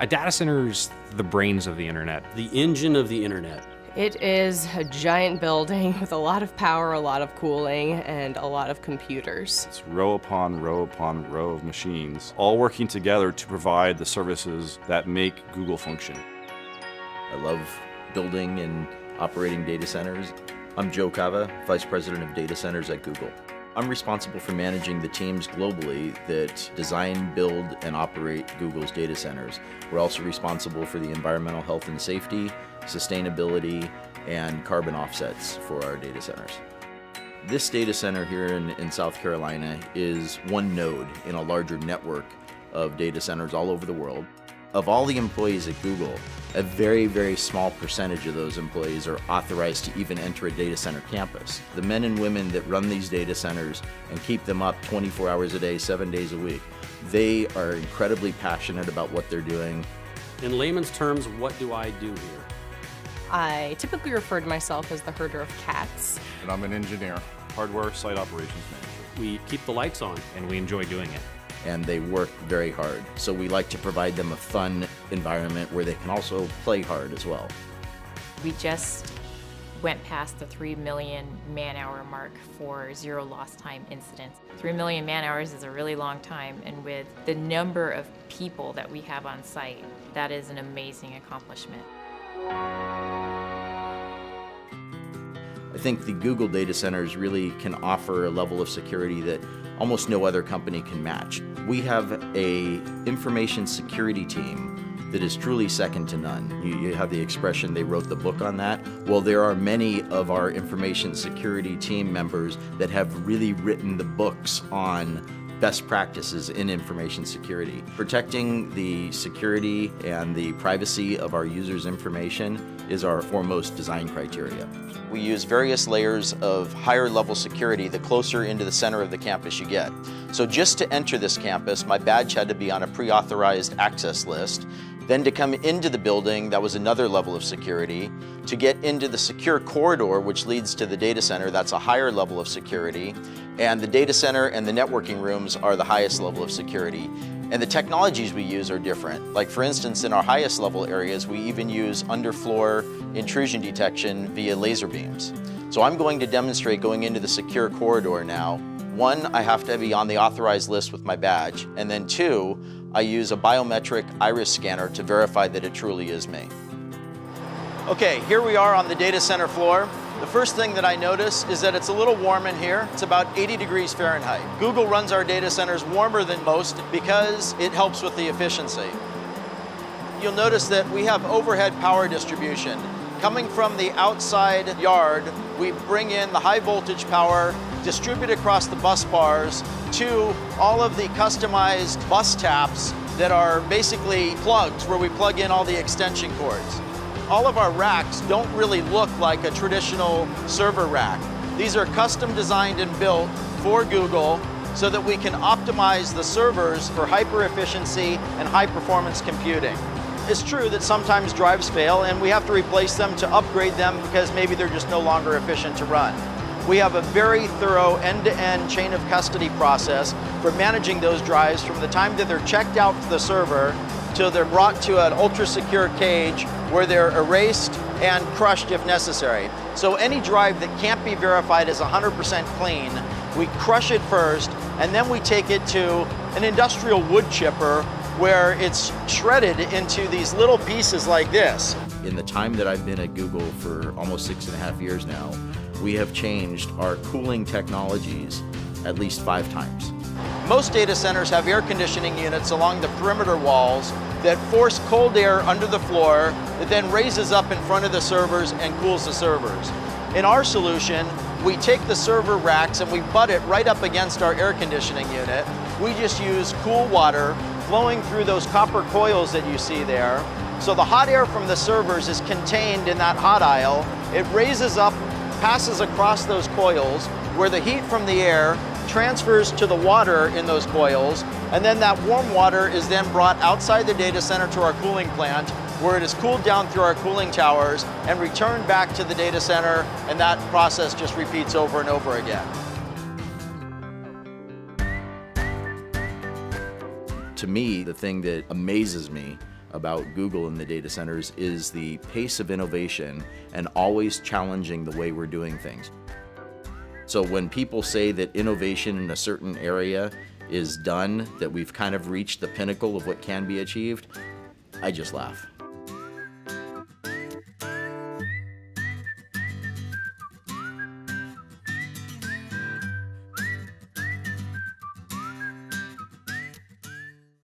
A data center's the brains of the internet. The engine of the internet. It is a giant building with a lot of power, a lot of cooling, and a lot of computers. It's row upon row upon row of machines, all working together to provide the services that make Google function. I love building and operating data centers. I'm Joe Cava, Vice President of Data Centers at Google. I'm responsible for managing the teams globally that design, build, and operate Google's data centers. We're also responsible for the environmental health and safety, sustainability, and carbon offsets for our data centers. This data center here in South Carolina is one node in a larger network of data centers all over the world. Of all the employees at Google, a very, very small percentage of those employees are authorized to even enter a data center campus. The men and women that run these data centers and keep them up 24 hours a day, 7 days a week, they are incredibly passionate about what they're doing. In layman's terms, what do I do here? I typically refer to myself as the herder of cats. And I'm an engineer, hardware site operations manager. We keep the lights on. And we enjoy doing it. And they work very hard. So we like to provide them a fun environment where they can also play hard as well. We just went past the 3 million man-hour mark for zero lost time incidents. 3 million man-hours is a really long time, and with the number of people that we have on site, that is an amazing accomplishment. I think the Google data centers really can offer a level of security that almost no other company can match. We have an information security team that is truly second to none. You have the expression, they wrote the book on that. Well, there are many of our information security team members that have really written the books on best practices in information security. Protecting the security and the privacy of our users' information is our foremost design criteria. We use various layers of higher level security the closer into the center of the campus you get. So just to enter this campus, my badge had to be on a pre-authorized access list. Then to come into the building, that was another level of security. To get into the secure corridor, which leads to the data center, that's a higher level of security. And the data center and the networking rooms are the highest level of security. And the technologies we use are different. Like for instance, in our highest level areas, we even use underfloor intrusion detection via laser beams. So I'm going to demonstrate going into the secure corridor now. One, I have to be on the authorized list with my badge. And then two, I use a biometric iris scanner to verify that it truly is me. Okay, here we are on the data center floor. The first thing that I notice is that it's a little warm in here. It's about 80 degrees Fahrenheit. Google runs our data centers warmer than most because it helps with the efficiency. You'll notice that we have overhead power distribution. Coming from the outside yard, we bring in the high voltage power, distribute across the bus bars to all of the customized bus taps that are basically plugs where we plug in all the extension cords. All of our racks don't really look like a traditional server rack. These are custom designed and built for Google so that we can optimize the servers for hyper efficiency and high performance computing. It's true that sometimes drives fail and we have to replace them to upgrade them because maybe they're just no longer efficient to run. We have a very thorough end-to-end chain of custody process for managing those drives from the time that they're checked out to the server till they're brought to an ultra-secure cage where they're erased and crushed if necessary. So any drive that can't be verified as 100% clean, we crush it first, and then we take it to an industrial wood chipper where it's shredded into these little pieces like this. In the time that I've been at Google for almost 6.5 years now, we have changed our cooling technologies at least 5 times. Most data centers have air conditioning units along the perimeter walls that force cold air under the floor that then raises up in front of the servers and cools the servers. In our solution, we take the server racks and we butt it right up against our air conditioning unit. We just use cool water flowing through those copper coils that you see there. So the hot air from the servers is contained in that hot aisle. It raises up, passes across those coils, where the heat from the air transfers to the water in those coils, and then that warm water is then brought outside the data center to our cooling plant, where it is cooled down through our cooling towers and returned back to the data center, and that process just repeats over and over again. To me, the thing that amazes me about Google in the data centers is the pace of innovation and always challenging the way we're doing things. So when people say that innovation in a certain area is done, that we've kind of reached the pinnacle of what can be achieved, I just laugh.